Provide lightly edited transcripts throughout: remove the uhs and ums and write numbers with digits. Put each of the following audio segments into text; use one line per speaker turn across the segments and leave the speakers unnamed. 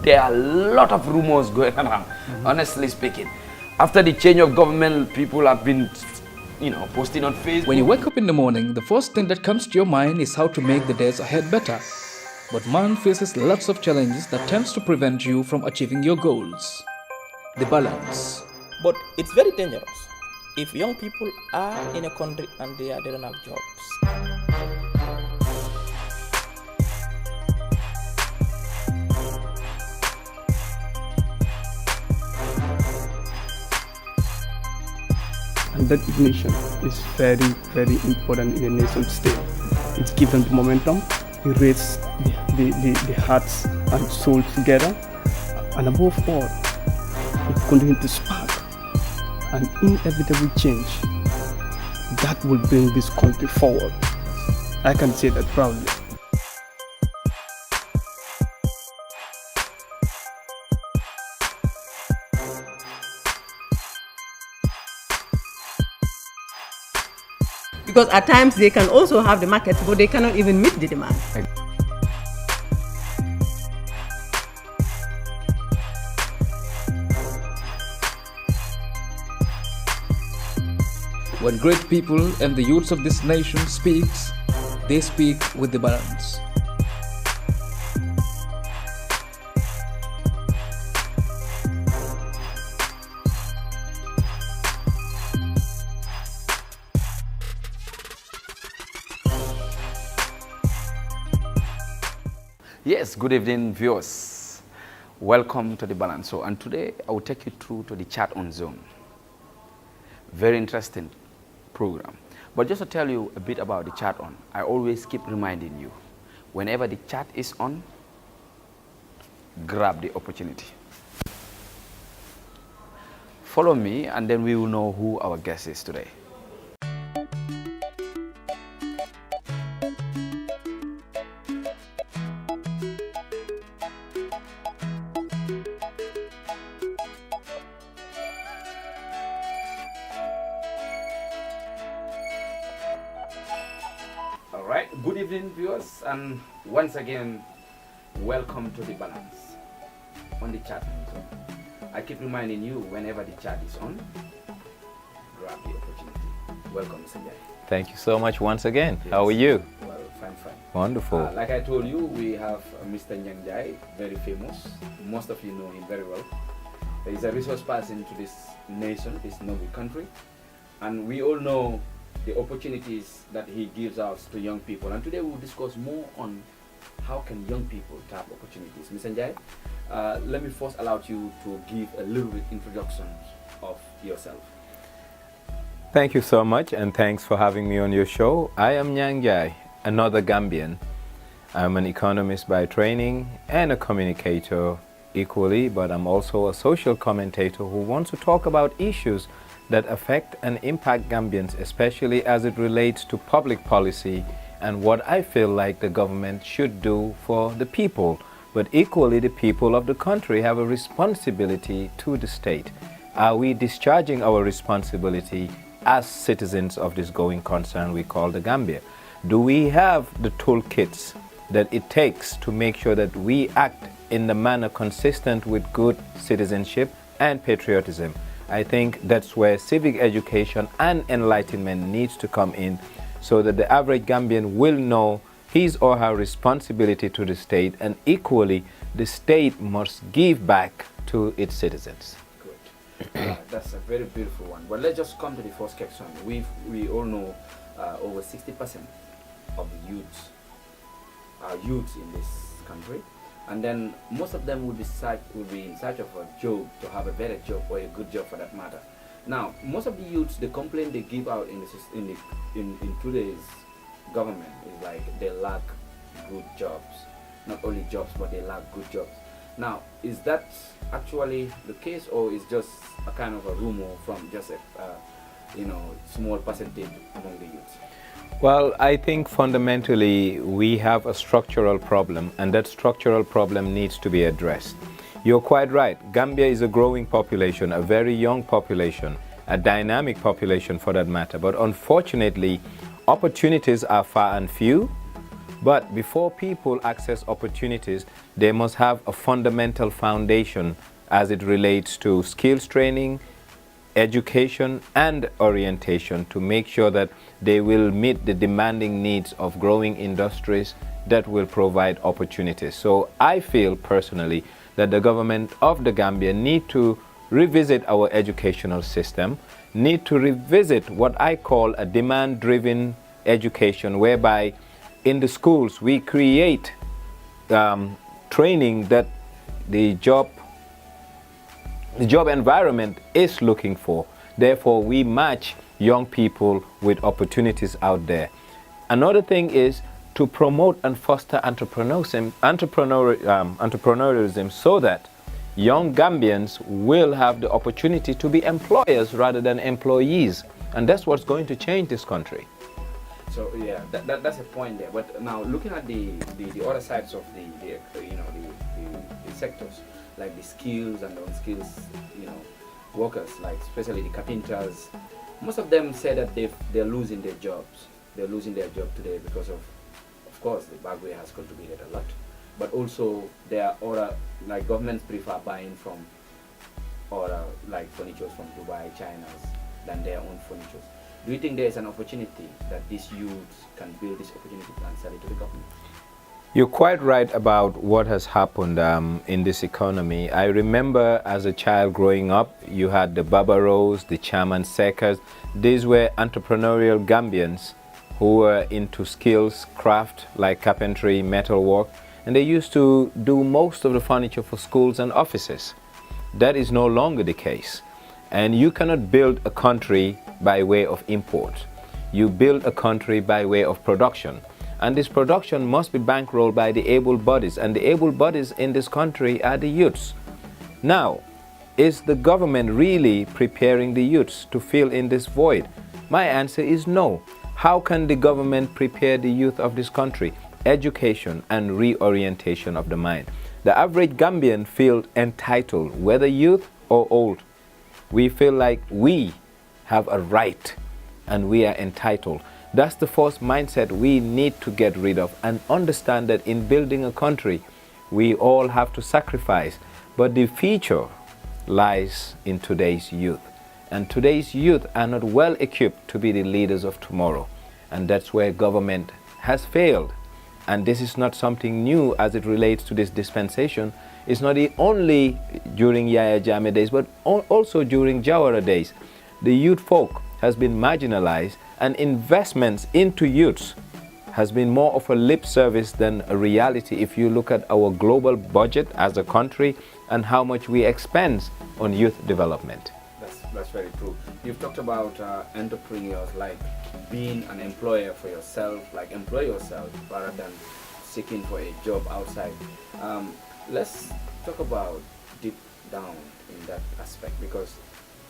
there are a lot of rumors going around, honestly speaking. After the change of government, people have been, posting on Facebook.
When you wake up in the morning, the first thing that comes to your mind is how to make the days ahead better. But man faces lots of challenges that tends to prevent you from achieving your goals. The balance.
But it's very dangerous if young people are in a country and they don't have jobs.
And that ignition is very, very important in a nation state. It gives them the momentum, it raises the hearts and souls together, and above all, it continues to spark an inevitable change that will bring this country forward. I can say that proudly.
Because at times they can also have the market, but they cannot even meet the demand.
When great people and the youths of this nation speaks, they speak with the balance.
Yes, good evening, viewers. Welcome to The Balance Show. And today, I will take you through to the chat on Zone. Very interesting program. But just to tell you a bit about the chat on, I always keep reminding you, whenever the chat is on, grab the opportunity. Follow me, and then we will know who our guest is today. Good evening, viewers, and once again, welcome to The Balance on the chat. So I keep reminding you, whenever the chat is on, grab the opportunity. Welcome, Mr. Njie.
Thank you so much once again.
Yes.
How are you?
Well, fine.
Wonderful.
Like I told you, we have Mr. Njang Njie, very famous. Most of you know him very well. He's a resource person to this nation, this noble country, and we all know the opportunities that he gives out to young people. And today we'll discuss more on how can young people tap opportunities. Mr. Njie, let me first allow you to give a little bit introduction of yourself.
Thank you so much, and thanks for having me on your show. I am Njang Njie, another Gambian. I'm an economist by training and a communicator equally, but I'm also a social commentator who wants to talk about issues that affect and impact Gambians, especially as it relates to public policy and what I feel like the government should do for the people. But equally, the people of the country have a responsibility to the state. Are we discharging our responsibility as citizens of this going concern we call the Gambia? Do we have the toolkits that it takes to make sure that we act in the manner consistent with good citizenship and patriotism? I think that's where civic education and enlightenment needs to come in, so that the average Gambian will know his or her responsibility to the state, and equally the state must give back to its citizens.
Good. That's a very beautiful one. But let's just come to the first question. We all know over 60% of the youths are youths in this country. And then most of them will be in search of a job, to have a better job or a good job for that matter. Now, most of the youths, the complaint they give out in today's government is like they lack good jobs. Not only jobs, but they lack good jobs. Now, is that actually the case, or is just a kind of a rumor from just a small percentage among the youths?
Well, I think fundamentally we have a structural problem, and that structural problem needs to be addressed. You're quite right. Gambia is a growing population, a very young population, a dynamic population for that matter. But unfortunately, opportunities are far and few. But before people access opportunities, they must have a fundamental foundation as it relates to skills training, education, and orientation to make sure that they will meet the demanding needs of growing industries that will provide opportunities. So I feel personally that the government of the Gambia need to revisit our educational system, need to revisit what I call a demand-driven education, whereby in the schools we create training that the job environment is looking for. Therefore, we match young people with opportunities out there. Another thing is to promote and foster entrepreneurialism so that young Gambians will have the opportunity to be employers rather than employees. And that's what's going to change this country.
So yeah, that's a point there. But now looking at the other sides of the sectors, like the skills and non-skills, workers, like especially the carpenters, most of them say that they're losing their jobs. They're losing their job today because of course, the bagway has contributed a lot. But also there are other, like governments prefer buying from other, like furniture from Dubai, China's, than their own furniture. Do you think there is an opportunity that these youths can build this opportunity and sell it to the government?
You're quite right about what has happened in this economy. I remember as a child growing up, you had the Babaros, the Chairman Seckers. These were entrepreneurial Gambians who were into skills, craft, like carpentry, metalwork, and they used to do most of the furniture for schools and offices. That is no longer the case. And you cannot build a country by way of import. You build a country by way of production. And this production must be bankrolled by the able bodies. And the able bodies in this country are the youths. Now, is the government really preparing the youths to fill in this void? My answer is no. How can the government prepare the youth of this country? Education and reorientation of the mind. The average Gambian feels entitled, whether youth or old. We feel like we have a right and we are entitled. That's the first mindset we need to get rid of and understand that in building a country, we all have to sacrifice. But the future lies in today's youth. And today's youth are not well equipped to be the leaders of tomorrow. And that's where government has failed. And this is not something new as it relates to this dispensation. It's not only during Yaya Jammeh days, but also during Jawara days. The youth folk has been marginalized, and investments into youths has been more of a lip service than a reality if you look at our global budget as a country and how much we expend on youth development.
That's very true. You've talked about entrepreneurs, like being an employer for yourself, like employ yourself rather than seeking for a job outside. Let's talk about deep down in that aspect, because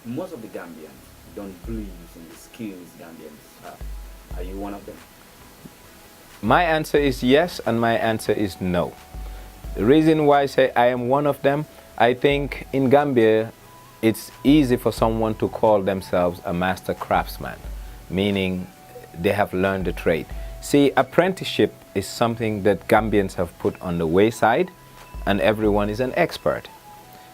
most of the Gambians don't believe in the skills Gambians have. Are you one of them?
My answer is yes, and my answer is no. The reason why I say I am one of them, I think in Gambia, it's easy for someone to call themselves a master craftsman, meaning they have learned the trade. See, apprenticeship is something that Gambians have put on the wayside, and everyone is an expert.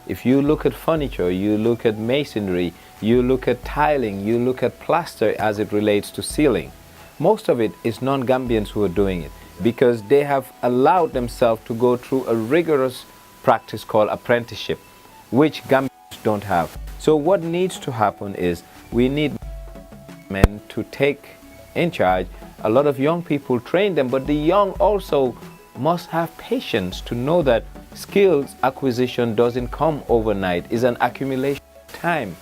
If you look at furniture, you look at masonry, you look at tiling, you look at plaster as it relates to ceiling. Most of it is non-Gambians who are doing it because they have allowed themselves to go through a rigorous practice called apprenticeship, which Gambians don't have. So what needs to happen is we need men to take in charge. A lot of young people train them, but the young also must have patience to know that skills acquisition doesn't come overnight. It's an accumulation of time.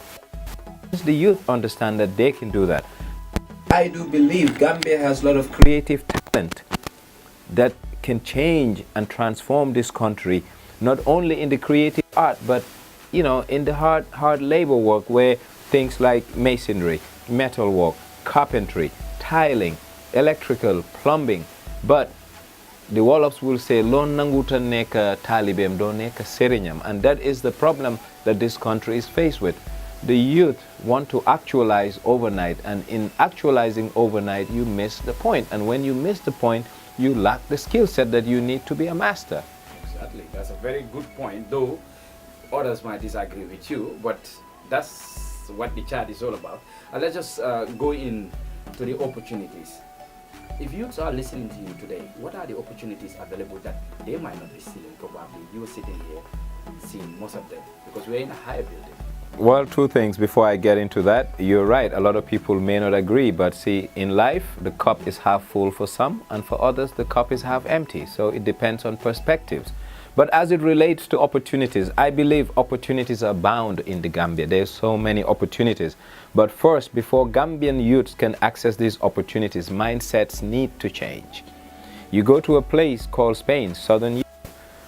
The youth understand that they can do that. I do believe Gambia has a lot of creative talent that can change and transform this country, not only in the creative art, but in the hard labor work, where things like masonry, metalwork, carpentry, tiling, electrical, plumbing. But the Wolofs will say, "Lon nanguta neka talibem do neka serinyam," and that is the problem that this country is faced with. The youth want to actualize overnight, and in actualizing overnight, you miss the point. And when you miss the point, you lack the skill set that you need to be a master.
Exactly. That's a very good point, though others might disagree with you, but that's what the chat is all about. And let's just go in to the opportunities. If youths are listening to you today, what are the opportunities available that they might not be seeing? Probably you're sitting here seeing most of them, because we're in a higher building.
Well, two things before I get into that. You're right, a lot of people may not agree, but see, in life, the cup is half full for some, and for others, the cup is half empty. So it depends on perspectives. But as it relates to opportunities, I believe opportunities abound in the Gambia. There's so many opportunities. But first, before Gambian youths can access these opportunities, mindsets need to change. You go to a place called Spain, Southern Europe.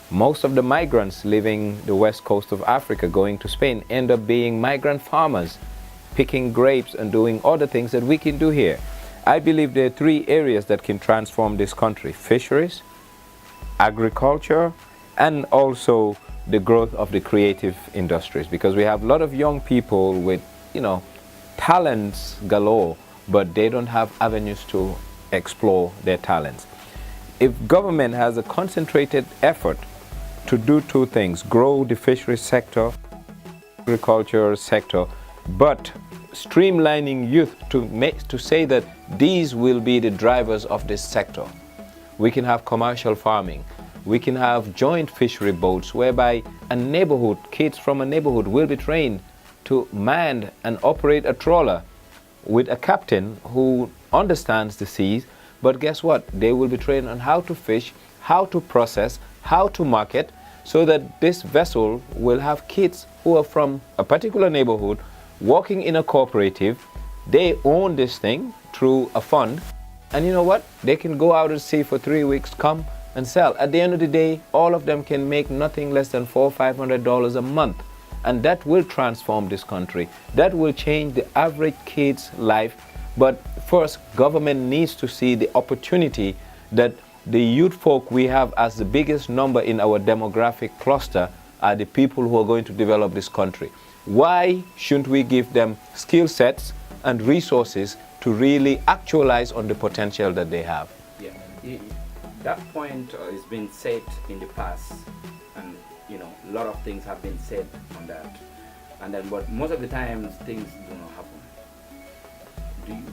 Most of the migrants living the west coast of Africa going to Spain end up being migrant farmers, picking grapes and doing other things that we can do here. I believe there are three areas that can transform this country: fisheries, agriculture, and also the growth of the creative industries, because we have a lot of young people with, talents galore, but they don't have avenues to explore their talents. If government has a concentrated effort to do two things: grow the fisheries sector, agriculture sector, but streamlining youth to say that these will be the drivers of this sector. We can have commercial farming. We can have joint fishery boats whereby a neighborhood, kids from a neighborhood will be trained to man and operate a trawler with a captain who understands the seas. But guess what? They will be trained on how to fish, how to process, how to market, so that this vessel will have kids who are from a particular neighborhood working in a cooperative. They own this thing through a fund. And you know what? They can go out at sea for 3 weeks, come and sell. At the end of the day, all of them can make nothing less than $400 or $500 a month. And that will transform this country. That will change the average kid's life. But first, government needs to see the opportunity that the youth folk we have as the biggest number in our demographic cluster are the people who are going to develop this country. Why shouldn't we give them skill sets and resources to really actualize on the potential that they have?
Yeah, that point has been said in the past, and a lot of things have been said on that, and then but most of the time things do not happen.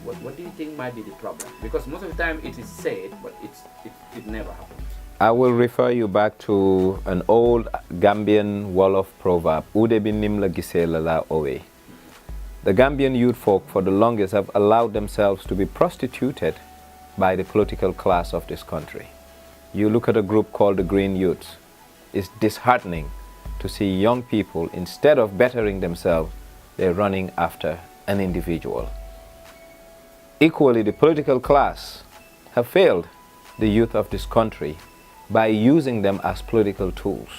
What do you think might be the problem? Because most of the time it is said, but it never happens.
I will refer you back to an old Gambian Wolof proverb, Ude bin nimla gisela la owe. The Gambian youth folk for the longest have allowed themselves to be prostituted by the political class of this country. You look at a group called the Green Youths. It's disheartening to see young people, instead of bettering themselves, they're running after an individual. Equally, the political class have failed the youth of this country by using them as political tools.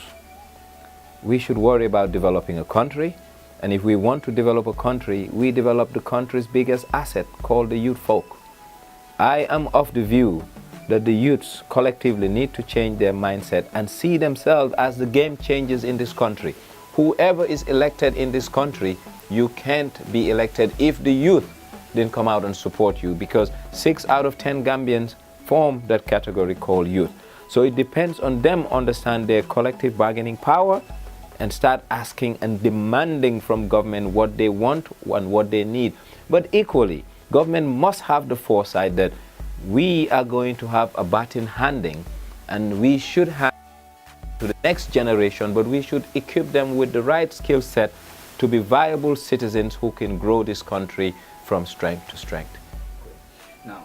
We should worry about developing a country, and if we want to develop a country, we develop the country's biggest asset, called the youth folk. I am of the view that the youths collectively need to change their mindset and see themselves as the game changers in this country. Whoever is elected in this country, you can't be elected if the youth didn't come out and support you, because 6 out of 10 Gambians form that category called youth. So it depends on them understand their collective bargaining power and start asking and demanding from government what they want and what they need. But equally, government must have the foresight that we are going to have a baton handing, and we should have to the next generation, but we should equip them with the right skill set to be viable citizens who can grow this country from strength to strength.
Now,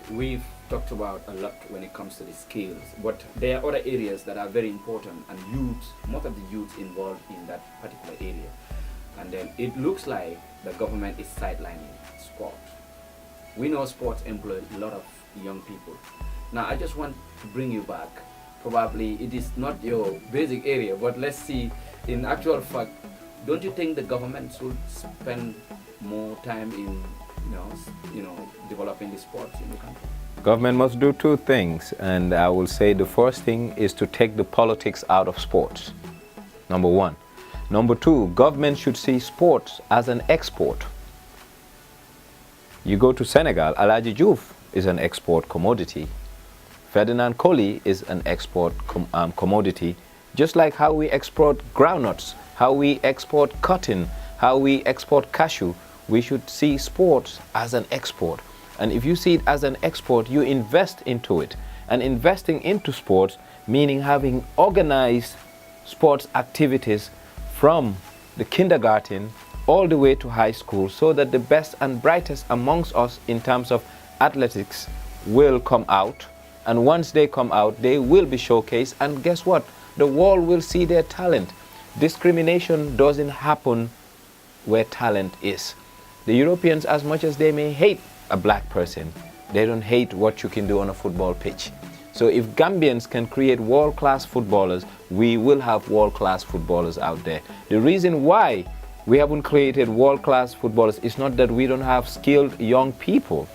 we've talked about a lot when it comes to the skills, but there are other areas that are very important, and most of the youth involved in that particular area. And then it looks like the government is sidelining sport. We know sports employ a lot of young people. Now, I just want to bring you back. Probably it is not your basic area, but let's see, in actual fact, don't you think the government should spend more time in developing the sports in the country?
Government must do two things, and I will say the first thing is to take the politics out of sports. Number one. Number two, government should see sports as an export. You go to Senegal, Alaji Diouf is an export commodity. Ferdinand Collie is an export commodity, just like how we export groundnuts, how we export cotton, how we export cashew. We should see sports as an export. And if you see it as an export, you invest into it. And investing into sports, meaning having organized sports activities from the kindergarten all the way to high school, so that the best and brightest amongst us in terms of athletics will come out. And once they come out, they will be showcased. And guess what? The world will see their talent. Discrimination doesn't happen where talent is. The Europeans, as much as they may hate a black person, they don't hate what you can do on a football pitch. So if Gambians can create world-class footballers, we will have world-class footballers out there. The reason why we haven't created world-class footballers is not that we don't have skilled young people.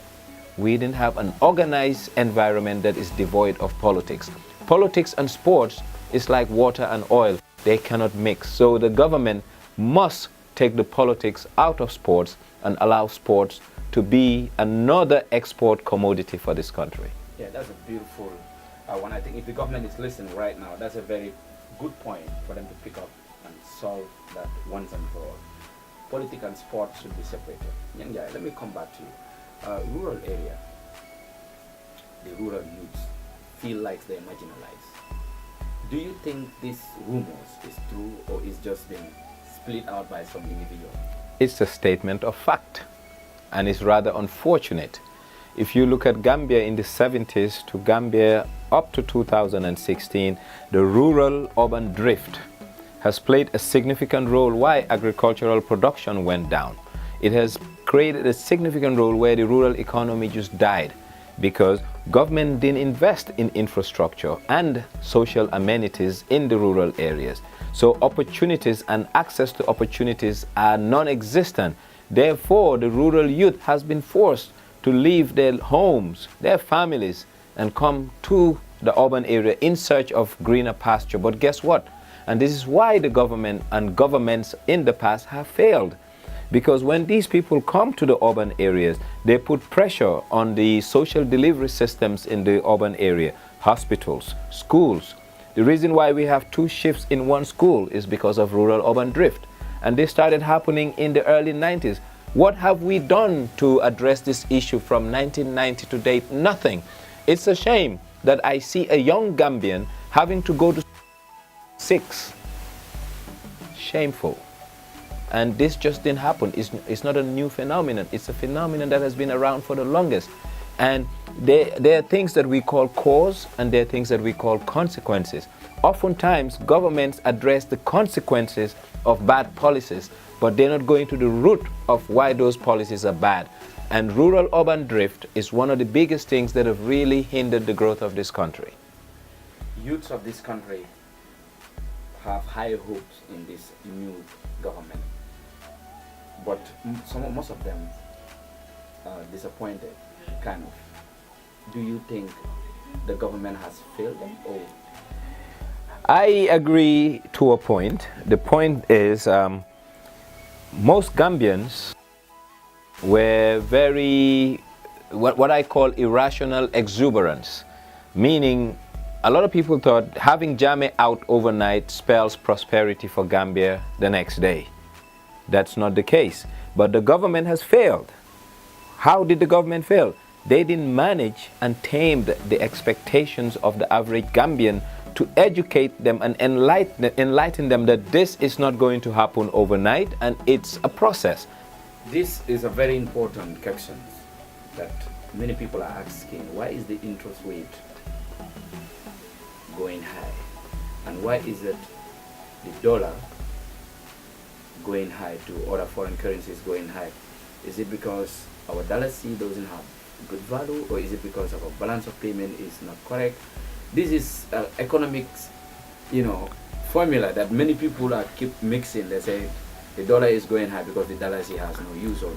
We didn't have an organized environment that is devoid of politics. Politics and sports is like water and oil. They cannot mix. So the government must take the politics out of sports and allow sports to be another export commodity for this country.
Yeah, that's a beautiful one. I think if the government is listening right now, that's a very good point for them to pick up and solve that once and for all. Politics and sport should be separated. Njang Njie, let me come back to you. Rural area, the rural youths feel like they're marginalized. Do you think this rumors is true, or is just being split out by some individual?
It's a statement of fact, and it's rather unfortunate. If you look at Gambia in the 70s to Gambia up to 2016, the rural-urban drift has played a significant role why agricultural production went down. It has created a significant role where the rural economy just died, because government didn't invest in infrastructure and social amenities in the rural areas. So opportunities and access to opportunities are non-existent. Therefore, the rural youth has been forced to leave their homes, their families, and come to the urban area in search of greener pasture. But guess what? And this is why the government and governments in the past have failed. Because when these people come to the urban areas, they put pressure on the social delivery systems in the urban area, hospitals, schools. The reason why we have 2 shifts in one school is because of rural-urban drift. And this started happening in the early 90s. What have we done to address this issue from 1990 to date? Nothing. It's a shame that I see a young Gambian having to go to 6. Shameful. And this just didn't happen. It's not a new phenomenon. It's a phenomenon that has been around for the longest. And there are things that we call cause, and there are things that we call consequences. Oftentimes, governments address the consequences of bad policies, but they're not going to the root of why those policies are bad. And rural-urban drift is one of the biggest things that have really hindered the growth of this country.
Youths of this country have high hopes in this new government, but most of them are disappointed, kind of. Do you think the government has failed them, or?
I agree to a point. The point is most Gambians were very, what I call irrational exuberance, meaning a lot of people thought having Jammeh out overnight spells prosperity for Gambia the next day. That's not the case. But the government has failed. How did the government fail? They didn't manage and tame the expectations of the average Gambian to educate them and enlighten them that this is not going to happen overnight and it's a process.
This is a very important question that many people are asking. Why is the interest rate going high? And why is it the dollar going high to other foreign currencies going high? Is it because our dollar C doesn't have good value, or is it because our balance of payment is not correct? This is economics, formula that many people are keep mixing. They say the dollar is going high because the dollar C has no use, or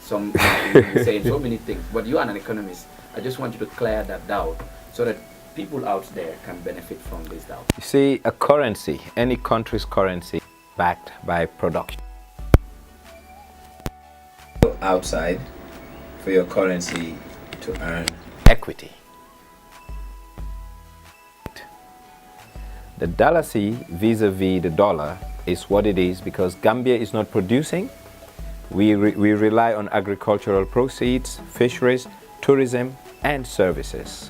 some saying so many things. But you are an economist. I just want you to clear that doubt so that people out there can benefit from this doubt.
You see, a currency, any country's currency, backed by production. Outside for your currency to earn equity. The dalasi vis-a-vis the dollar is what it is because Gambia is not producing. We rely on agricultural proceeds, fisheries, tourism, and services.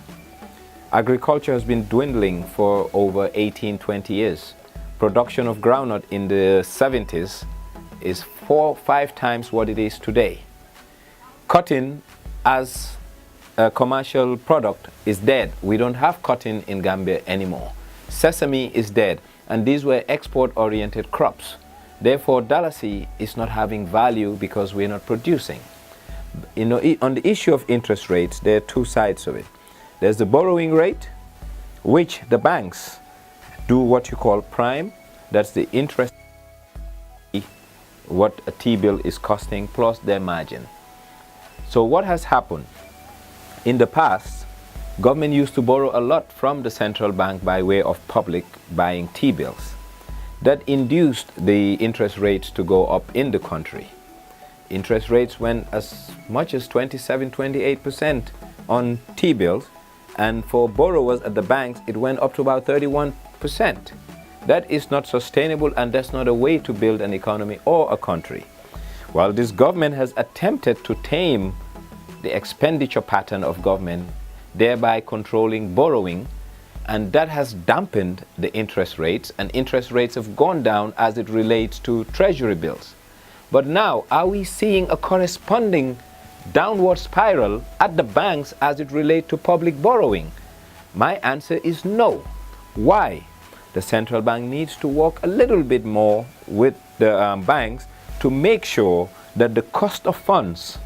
Agriculture has been dwindling for over 18-20 years. Production of groundnut in the 70s is 4-5 times what it is today. Cotton as a commercial product is dead. We don't have cotton in Gambia anymore. Sesame is dead, and these were export-oriented crops. Therefore, dalasi is not having value because we're not producing. You know, on the issue of interest rates, there are two sides of it. There's the borrowing rate, which the banks do what you call prime. That's the interest, what a T-bill is costing, plus their margin. So what has happened? In the past, government used to borrow a lot from the central bank by way of public buying T-bills. That induced the interest rates to go up in the country. Interest rates went as much as 27-28% on T-bills, and for borrowers at the banks, it went up to about 31%. That is not sustainable, and that's not a way to build an economy or a country. While this government has attempted to tame the expenditure pattern of government, thereby controlling borrowing, and that has dampened the interest rates, and interest rates have gone down as it relates to treasury bills. But now, are we seeing a corresponding downward spiral at the banks as it relates to public borrowing? My answer is no. Why? The central bank needs to work a little bit more with the banks to make sure that the cost of funds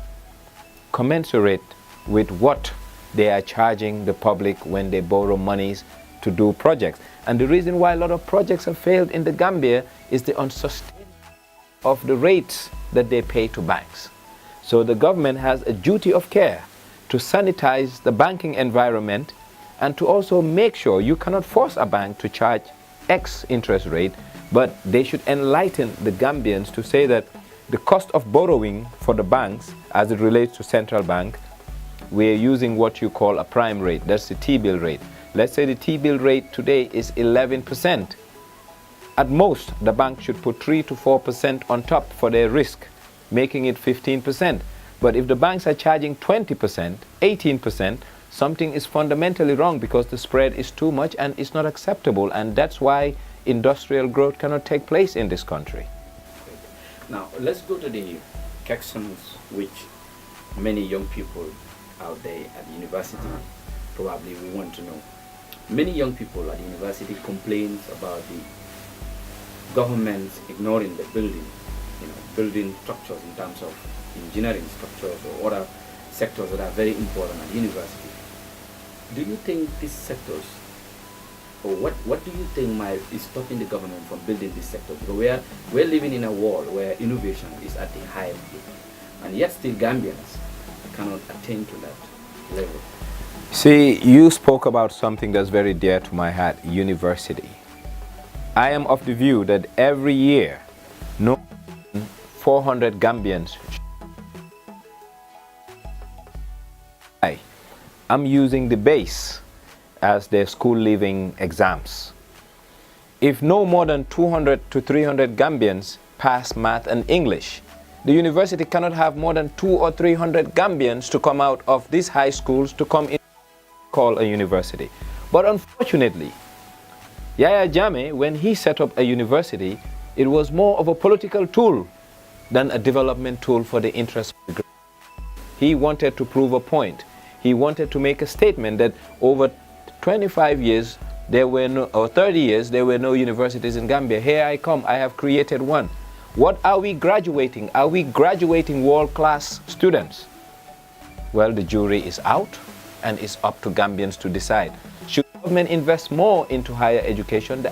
commensurate with what they are charging the public when they borrow monies to do projects. And the reason why a lot of projects have failed in the Gambia is the unsustainability of the rates that they pay to banks. So the government has a duty of care to sanitize the banking environment and to also make sure you cannot force a bank to charge X interest rate, but they should enlighten the Gambians to say that the cost of borrowing for the banks as it relates to central bank, we're using what you call a prime rate. That's the T-bill rate. Let's say the T-bill rate today is 11%. At most, the bank should put 3 to 4% on top for their risk, making it 15%. But if the banks are charging 20%, 18%, something is fundamentally wrong because the spread is too much and it's not acceptable. And that's why industrial growth cannot take place in this country.
Now, let's go to the questions which many young people out there at the university probably we want to know. Many young people at the university complain about the government ignoring the building structures in terms of engineering structures or other sectors that are very important at the university. Do you think these sectors, or what do you think is stopping the government from building this sector? Because we're living in a world where innovation is at the highest peak, and yet still Gambians cannot attain to that level.
See, you spoke about something that's very dear to my heart, university. I am of the view that every year, no 400 Gambians. I'm using the base as their school leaving exams. If no more than 200 to 300 Gambians pass math and English, the university cannot have more than 200 or 300 Gambians to come out of these high schools to come in call a university. But unfortunately, Yaya Jammeh, when he set up a university, it was more of a political tool than a development tool for the interest of the group. He wanted to prove a point. He wanted to make a statement that over 25 years, there were no, or 30 years, there were no universities in Gambia. Here I come, I have created one. What are we graduating? Are we graduating world-class students? Well, the jury is out, and it's up to Gambians to decide. Should government invest more into higher education?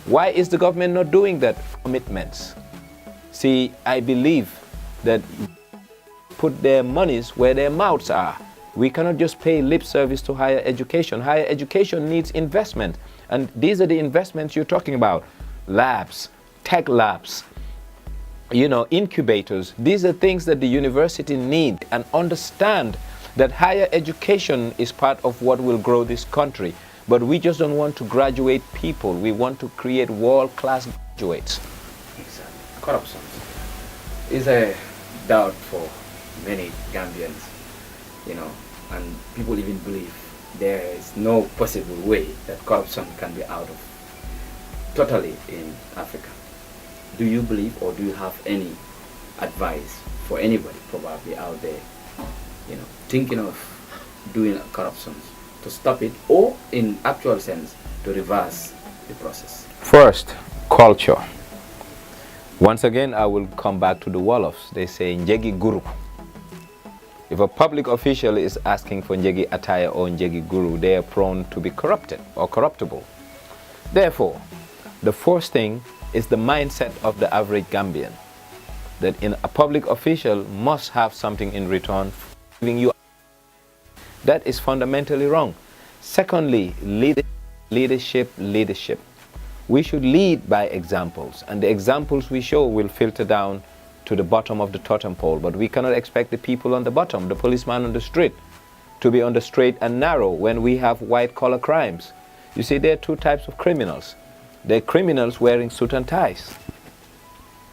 Why is the government not doing that? Commitments. See, I believe that put their monies where their mouths are. We cannot just pay lip service to higher education. Higher education needs investment, and these are the investments you're talking about. Labs, tech labs, incubators. These are things that the university need, and understand that higher education is part of what will grow this country. But we just don't want to graduate people. We want to create world-class graduates.
Exactly. Corruption is a doubt for many Gambians, you know, and people even believe there is no possible way that corruption can be out of totally in Africa. Do you believe, or do you have any advice for anybody probably out there, you know, thinking of doing corruption, to stop it, or in actual sense to reverse the process?
First, culture. Once again, I will come back to the Wolofs. They say Njegi Guru. If a public official is asking for Njegi attire or Njegi Guru, they are prone to be corrupted or corruptible. Therefore, the first thing is the mindset of the average Gambian, that a public official must have something in return for giving you. That is fundamentally wrong. Secondly, leadership. We should lead by examples, and the examples we show will filter down to the bottom of the totem pole. But we cannot expect the people on the bottom, the policeman on the street, to be on the straight and narrow when we have white-collar crimes. You see, there are two types of criminals. There are criminals wearing suit and ties,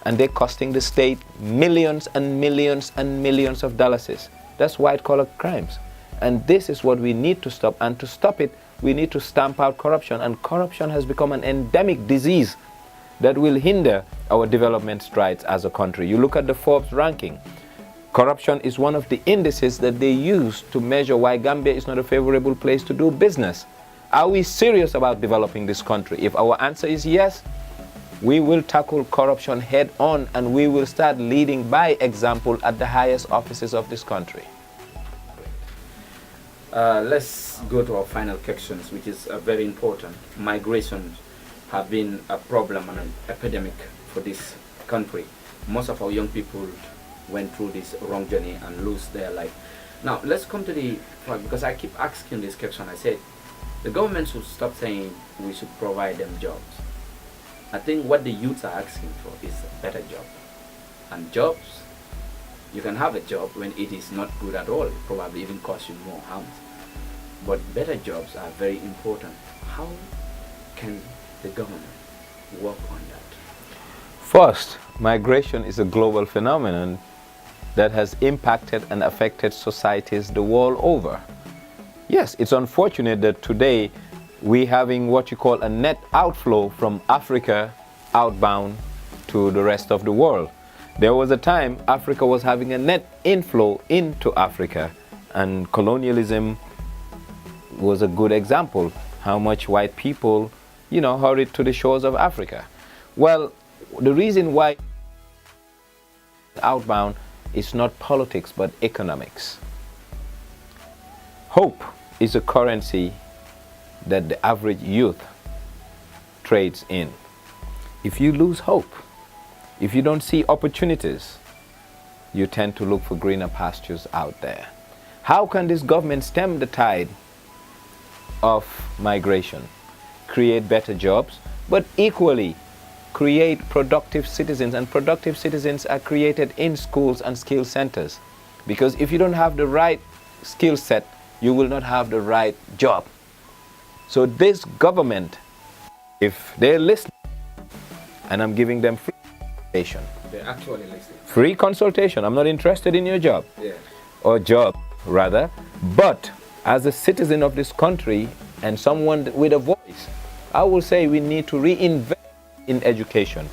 and they're costing the state millions and millions and millions of dollars. That's white-collar crimes. And this is what we need to stop. And to stop it, we need to stamp out corruption. And corruption has become an endemic disease that will hinder our development strides as a country. You look at the Forbes ranking. Corruption is one of the indices that they use to measure why Gambia is not a favorable place to do business. Are we serious about developing this country? If our answer is yes, we will tackle corruption head on, and we will start leading by example at the highest offices of this country.
Let's go to our final questions, which is very important. Migration have been a problem and an epidemic for this country. Most of our young people went through this wrong journey and lose their life. Now, let's come to the point, because I keep asking this question. I said, the government should stop saying we should provide them jobs. I think what the youths are asking for is a better job. And jobs, you can have a job when it is not good at all. It probably even costs you more harm. But better jobs are very important. How can the government work on that?
First, migration is a global phenomenon that has impacted and affected societies the world over. Yes, it's unfortunate that today we're having what you call a net outflow from Africa outbound to the rest of the world. There was a time Africa was having a net inflow into Africa, and colonialism was a good example. How much white people, you know, hurried to the shores of Africa. Well, the reason why outbound is not politics but economics. Hope is a currency that the average youth trades in. If you lose hope, if you don't see opportunities, you tend to look for greener pastures out there. How can this government stem the tide of migration? Create better jobs, but equally create productive citizens. And productive citizens are created in schools and skill centers. Because if you don't have the right skill set, you will not have the right job. So this government, if they're listening, and I'm giving them free consultation.
They're actually listening.
Free consultation. I'm not interested in your job.
Yeah.
Or job, rather. But as a citizen of this country and someone with a voice, I will say we need to reinvest in education.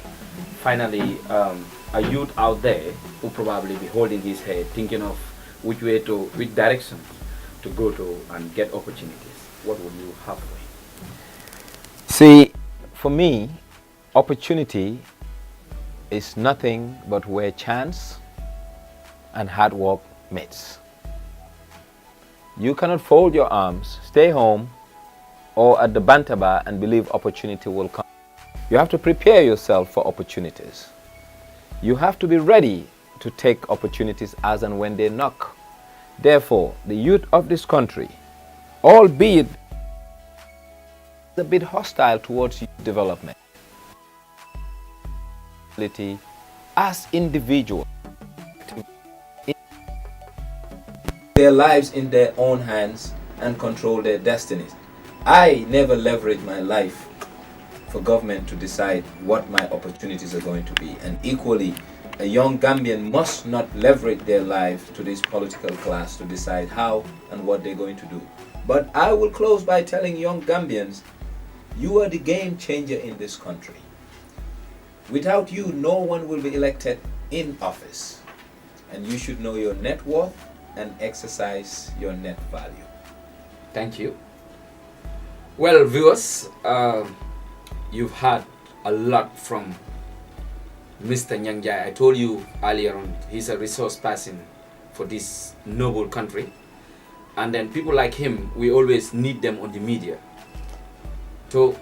Finally, a youth out there who probably be holding his head, thinking of which direction to go to and get opportunities. What would you have for him?
See, for me, opportunity is nothing but where chance and hard work meets. You cannot fold your arms, stay home, or at the banter bar and believe opportunity will come. You have to prepare yourself for opportunities. You have to be ready to take opportunities as and when they knock. Therefore, the youth of this country, albeit a bit hostile towards youth development, as individuals, their lives in their own hands and control their destinies. I never leverage my life for government to decide what my opportunities are going to be. And equally, a young Gambian must not leverage their life to this political class to decide how and what they're going to do. But I will close by telling young Gambians, you are the game changer in this country. Without you, no one will be elected in office. And you should know your net worth and exercise your net value.
Thank you. Well, viewers, you've heard a lot from Mr. Njang Njie. I told you earlier on, he's a resource person for this noble country. And then people like him, we always need them on the media. So,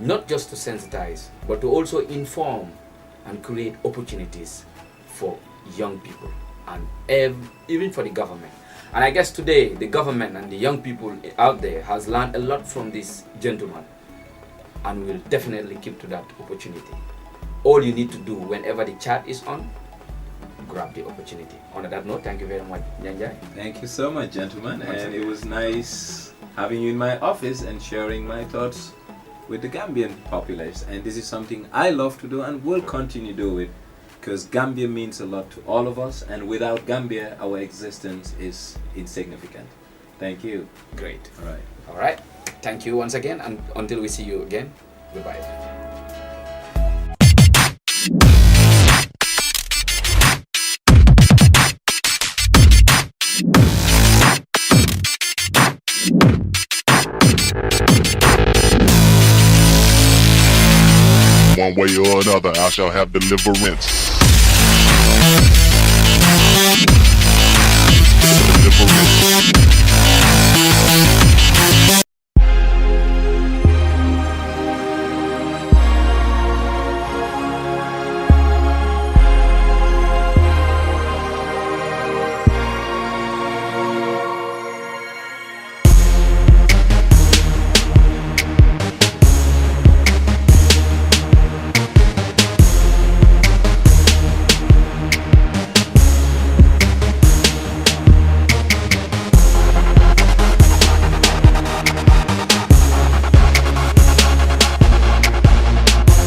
not just to sensitize, but to also inform and create opportunities for young people and even for the government. And I guess today, the government and the young people out there has learned a lot from this gentleman, and will definitely keep to that opportunity. All you need to do whenever the chat is on, grab the opportunity. On that note, thank you very much, Njang Njie.
Thank you so much, gentlemen. And it was nice having you in my office and sharing my thoughts with the Gambian populace. And this is something I love to do and will continue to do it, because Gambia means a lot to all of us, and without Gambia, our existence is insignificant. Thank you.
Great.
All right.
All right. Thank you once again, and until we see you again, goodbye.
One way or another, I shall have deliverance.